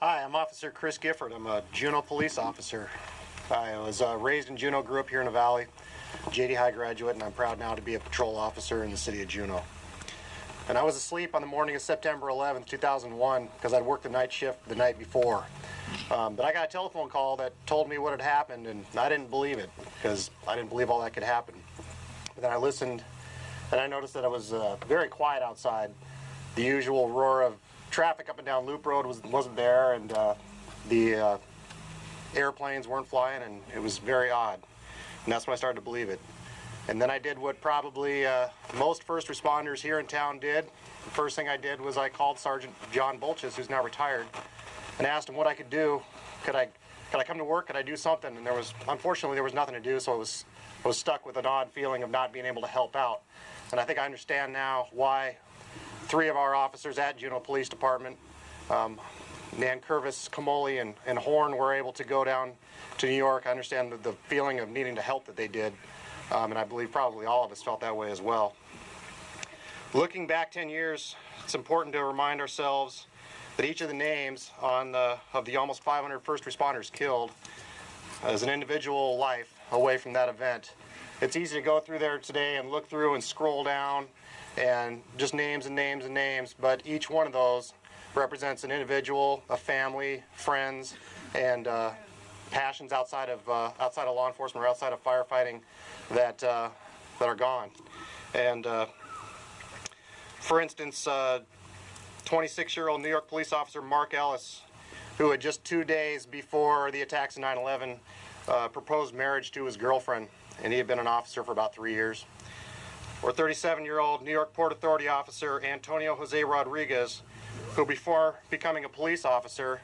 Hi, I'm Officer Chris Gifford. I'm a Juneau police officer. I was raised in Juneau, grew up here in the Valley, JD High graduate, and I'm proud now to be a patrol officer in the city of Juneau. And I was asleep on the morning of September 11th, 2001, because I'd worked the night shift the night before. But I got a telephone call that told me what had happened, and I didn't believe it, because I didn't believe all that could happen. But then I listened, and I noticed that it was very quiet outside. The usual roar of traffic up and down Loop Road wasn't there, and the airplanes weren't flying, and it was very odd. And that's when I started to believe it. And then I did what probably most first responders here in town did. The first thing I did was I called Sergeant John Bolches, who's now retired, and asked him what I could do. Could I come to work? Could I do something? And unfortunately, there was nothing to do, so I was stuck with an odd feeling of not being able to help out. And I think I understand now why 3 of our officers at Juneau Police Department, Nankervis, Kamoli, and Horn, were able to go down to New York. I understand the feeling of needing to help that they did, and I believe probably all of us felt that way as well. Looking back 10 years, it's important to remind ourselves that each of the names of the almost 500 first responders killed is an individual life away from that event. It's easy to go through there today and look through and scroll down and just names and names and names, but each one of those represents an individual, a family, friends, and passions outside of law enforcement or outside of firefighting that are gone. And for instance, 26-year-old New York police officer Mark Ellis, who had just 2 days before the attacks in 9/11 proposed marriage to his girlfriend, and he had been an officer for about 3 years. Or 37-year-old New York Port Authority officer Antonio Jose Rodriguez, who before becoming a police officer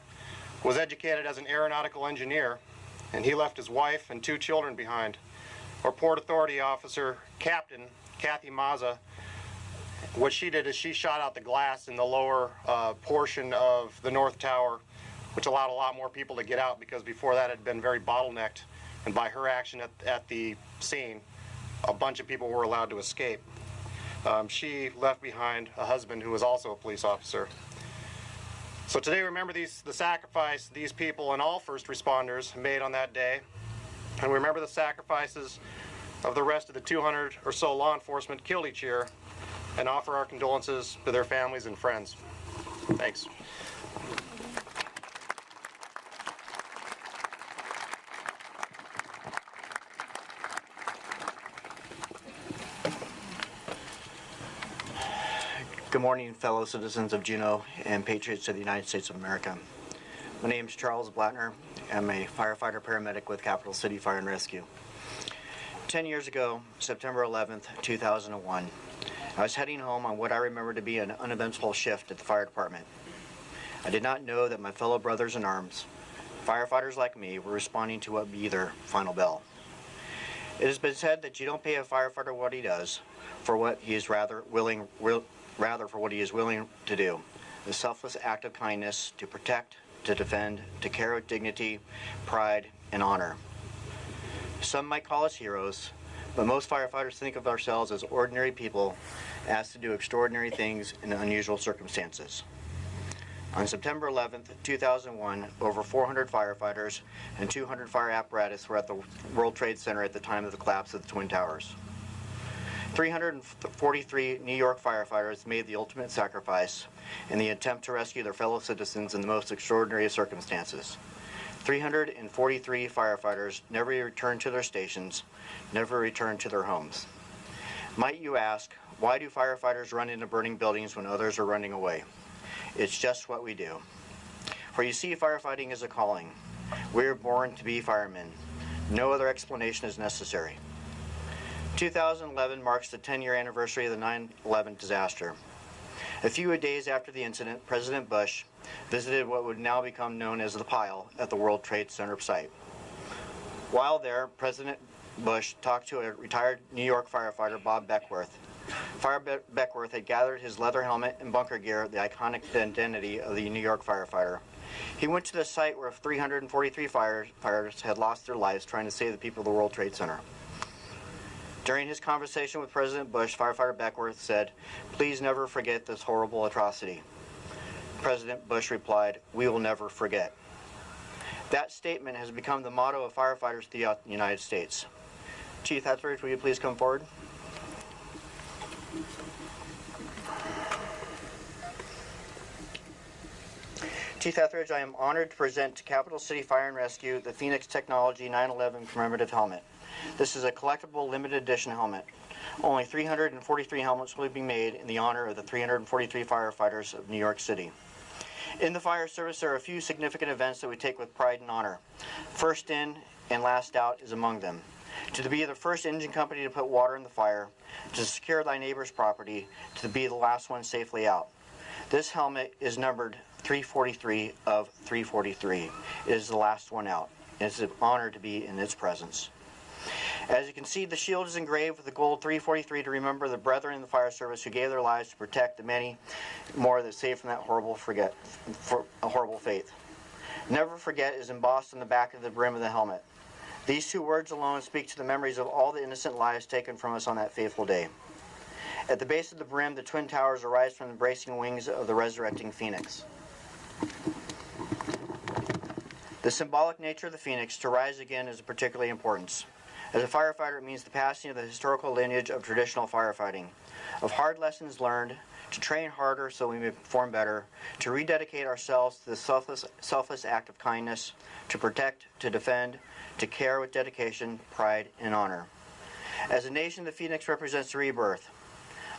was educated as an aeronautical engineer, and he left his wife and 2 children behind. Or Port Authority officer Captain Kathy Mazza, what she did is she shot out the glass in the lower portion of the North Tower, which allowed a lot more people to get out, because before that had been very bottlenecked, and by her action at the scene, a bunch of people were allowed to escape. She left behind a husband who was also a police officer. So today, remember the sacrifice these people and all first responders made on that day, and remember the sacrifices of the rest of the 200 or so law enforcement killed each year, and offer our condolences to their families and friends. Thanks. Good morning, fellow citizens of Juneau and patriots of the United States of America. My name is Charles Blattner. I'm a firefighter paramedic with Capital City Fire and Rescue. 10 years ago, September 11th, 2001, I was heading home on what I remember to be an uneventful shift at the fire department. I did not know that my fellow brothers in arms, firefighters like me, were responding to what would be their final bell. It has been said that you don't pay a firefighter what he does, for what he is rather for what he is willing to do. The selfless act of kindness to protect, to defend, to care with dignity, pride, and honor. Some might call us heroes, but most firefighters think of ourselves as ordinary people asked to do extraordinary things in unusual circumstances. On September 11th, 2001, over 400 firefighters and 200 fire apparatus were at the World Trade Center at the time of the collapse of the Twin Towers. 343 New York firefighters made the ultimate sacrifice in the attempt to rescue their fellow citizens in the most extraordinary of circumstances. 343 firefighters never returned to their stations, never returned to their homes. Might you ask, why do firefighters run into burning buildings when others are running away? It's just what we do. For you see, firefighting is a calling. We are born to be firemen. No other explanation is necessary. 2011 marks the 10-year anniversary of the 9/11 disaster. A few days after the incident, President Bush visited what would now become known as the Pile at the World Trade Center site. While there, President Bush talked to a retired New York firefighter, Bob Beckworth. Beckworth had gathered his leather helmet and bunker gear, the iconic identity of the New York firefighter. He went to the site where 343 firefighters had lost their lives trying to save the people of the World Trade Center. During his conversation with President Bush, firefighter Beckworth said, "Please never forget this horrible atrocity. President Bush replied, "We will never forget." That statement has become the motto of firefighters throughout the United States. Chief Etheridge, will you please come forward? Chief Etheridge, I am honored to present to Capital City Fire and Rescue the Phoenix Technology 9/11 commemorative helmet. This is a collectible limited edition helmet. Only 343 helmets will be made in the honor of the 343 firefighters of New York City. In the fire service, there are a few significant events that we take with pride and honor. First in and last out is among them. To be the first engine company to put water in the fire, to secure thy neighbor's property, to be the last one safely out. This helmet is numbered 343 of 343. It is the last one out. It's an honor to be in its presence. As you can see, the shield is engraved with the gold 343 to remember the brethren in the fire service who gave their lives to protect the many more that saved from that horrible fate. Never forget is embossed on the back of the brim of the helmet. These two words alone speak to the memories of all the innocent lives taken from us on that fateful day. At the base of the brim, the twin towers arise from the bracing wings of the resurrecting phoenix. The symbolic nature of the phoenix, to rise again, is of particular importance. As a firefighter, it means the passing of the historical lineage of traditional firefighting, of hard lessons learned, to train harder so we may perform better, to rededicate ourselves to the selfless act of kindness, to protect, to defend, to care with dedication, pride, and honor. As a nation, the phoenix represents rebirth.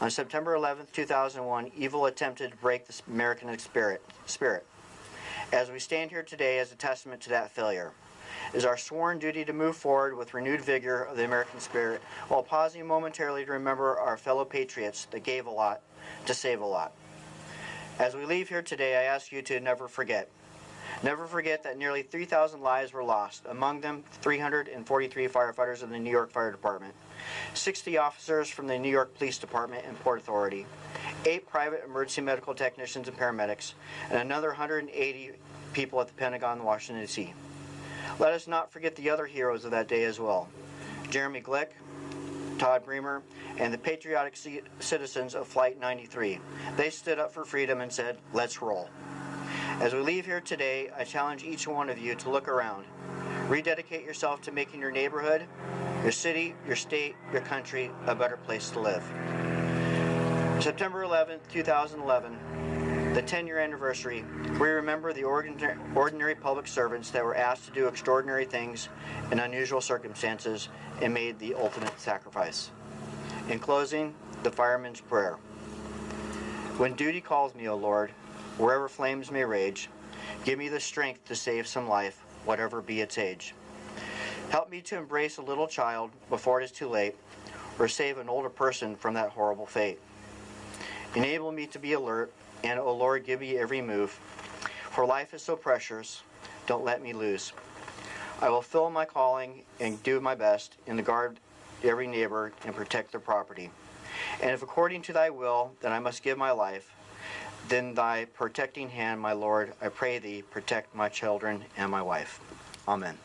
On September 11, 2001, evil attempted to break the American spirit. As we stand here today as a testament to that failure, it is our sworn duty to move forward with renewed vigor of the American spirit while pausing momentarily to remember our fellow patriots that gave a lot to save a lot. As we leave here today, I ask you to never forget. Never forget that nearly 3,000 lives were lost, among them 343 firefighters of the New York Fire Department, 60 officers from the New York Police Department and Port Authority, 8 private emergency medical technicians and paramedics, and another 180 people at the Pentagon in Washington, D.C. Let us not forget the other heroes of that day as well. Jeremy Glick, Todd Bremer, and the patriotic citizens of Flight 93. They stood up for freedom and said, "Let's roll." As we leave here today, I challenge each one of you to look around. Rededicate yourself to making your neighborhood, your city, your state, your country a better place to live. September 11, 2011, the 10-year anniversary, we remember the ordinary public servants that were asked to do extraordinary things in unusual circumstances and made the ultimate sacrifice. In closing, the fireman's prayer. When duty calls me, O Lord, wherever flames may rage, give me the strength to save some life, whatever be its age. Help me to embrace a little child before it is too late, or save an older person from that horrible fate. Enable me to be alert, and, O Lord, give me every move. For life is so precious, don't let me lose. I will fill my calling and do my best and to guard every neighbor and protect their property. And if according to thy will that I must give my life, then thy protecting hand, my Lord, I pray thee, protect my children and my wife. Amen.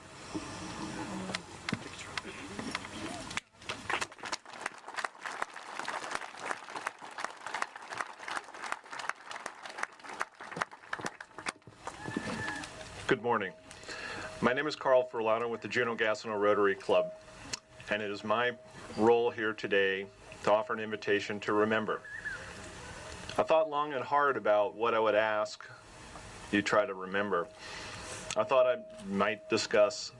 Good morning. My name is Carl Furlano with the Juneau Gastineau Rotary Club, and it is my role here today to offer an invitation to remember. I thought long and hard about what I would ask you try to remember. I thought I might discuss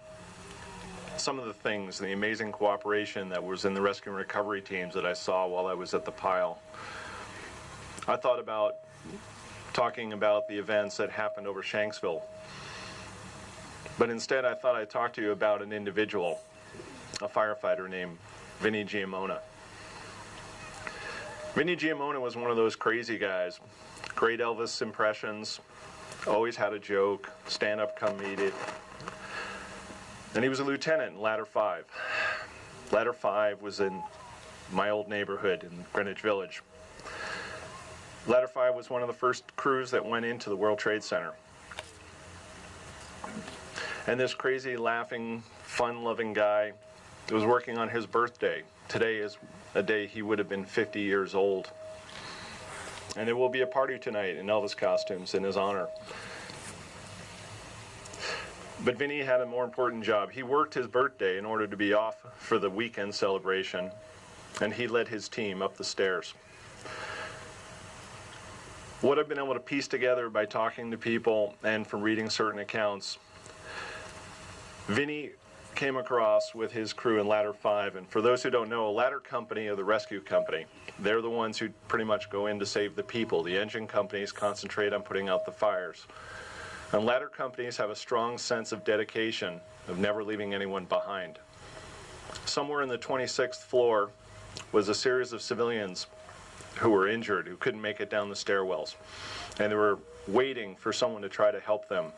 some of the things, the amazing cooperation that was in the rescue and recovery teams that I saw while I was at the pile. I thought about talking about the events that happened over Shanksville. But instead, I thought I'd talk to you about an individual, a firefighter named Vinnie Giamona. Vinnie Giamona was one of those crazy guys. Great Elvis impressions, always had a joke, stand up, come meet it. And he was a lieutenant in Ladder 5. Ladder 5 was in my old neighborhood in Greenwich Village. Ladder 5 was one of the first crews that went into the World Trade Center. And this crazy, laughing, fun-loving guy was working on his birthday. Today is a day he would have been 50 years old. And there will be a party tonight in Elvis costumes in his honor. But Vinny had a more important job. He worked his birthday in order to be off for the weekend celebration, and he led his team up the stairs. What I've been able to piece together by talking to people and from reading certain accounts, Vinny came across with his crew in Ladder 5, and for those who don't know, a ladder company are the rescue company. They're the ones who pretty much go in to save the people. The engine companies concentrate on putting out the fires. And ladder companies have a strong sense of dedication, of never leaving anyone behind. Somewhere in the 26th floor was a series of civilians who were injured, who couldn't make it down the stairwells. And they were waiting for someone to try to help them.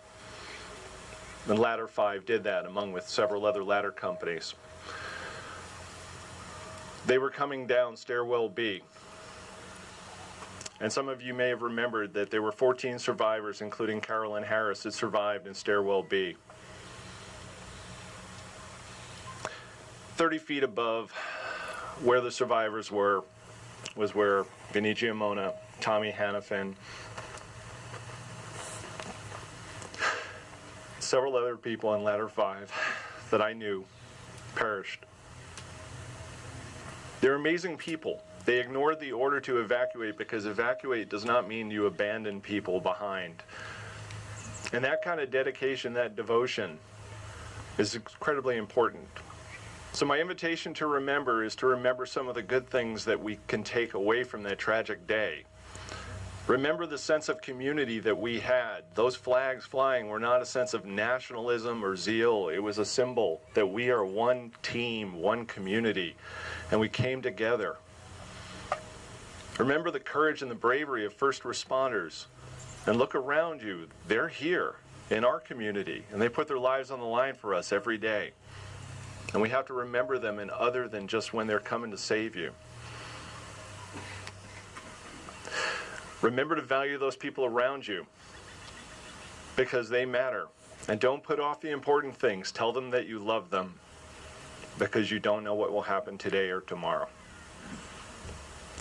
And Ladder 5 did that, among with several other ladder companies. They were coming down stairwell B. And some of you may have remembered that there were 14 survivors, including Carolyn Harris, that survived in stairwell B. 30 feet above where the survivors were was where Vinny Giamona, Tommy Hannafin, several other people in Ladder 5 that I knew perished. They're amazing people. They ignored the order to evacuate because evacuate does not mean you abandon people behind. And that kind of dedication, that devotion, is incredibly important. So my invitation to remember is to remember some of the good things that we can take away from that tragic day. Remember the sense of community that we had. Those flags flying were not a sense of nationalism or zeal. It was a symbol that we are one team, one community, and we came together. Remember the courage and the bravery of first responders. And look around you. They're here in our community, and they put their lives on the line for us every day. And we have to remember them in other than just when they're coming to save you. Remember to value those people around you because they matter. And don't put off the important things. Tell them that you love them because you don't know what will happen today or tomorrow.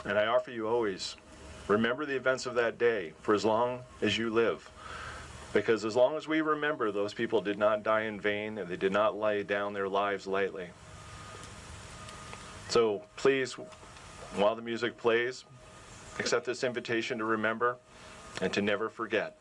And I offer you always, remember the events of that day for as long as you live. Because as long as we remember, those people did not die in vain and they did not lay down their lives lightly. So please, while the music plays, accept this invitation to remember and to never forget.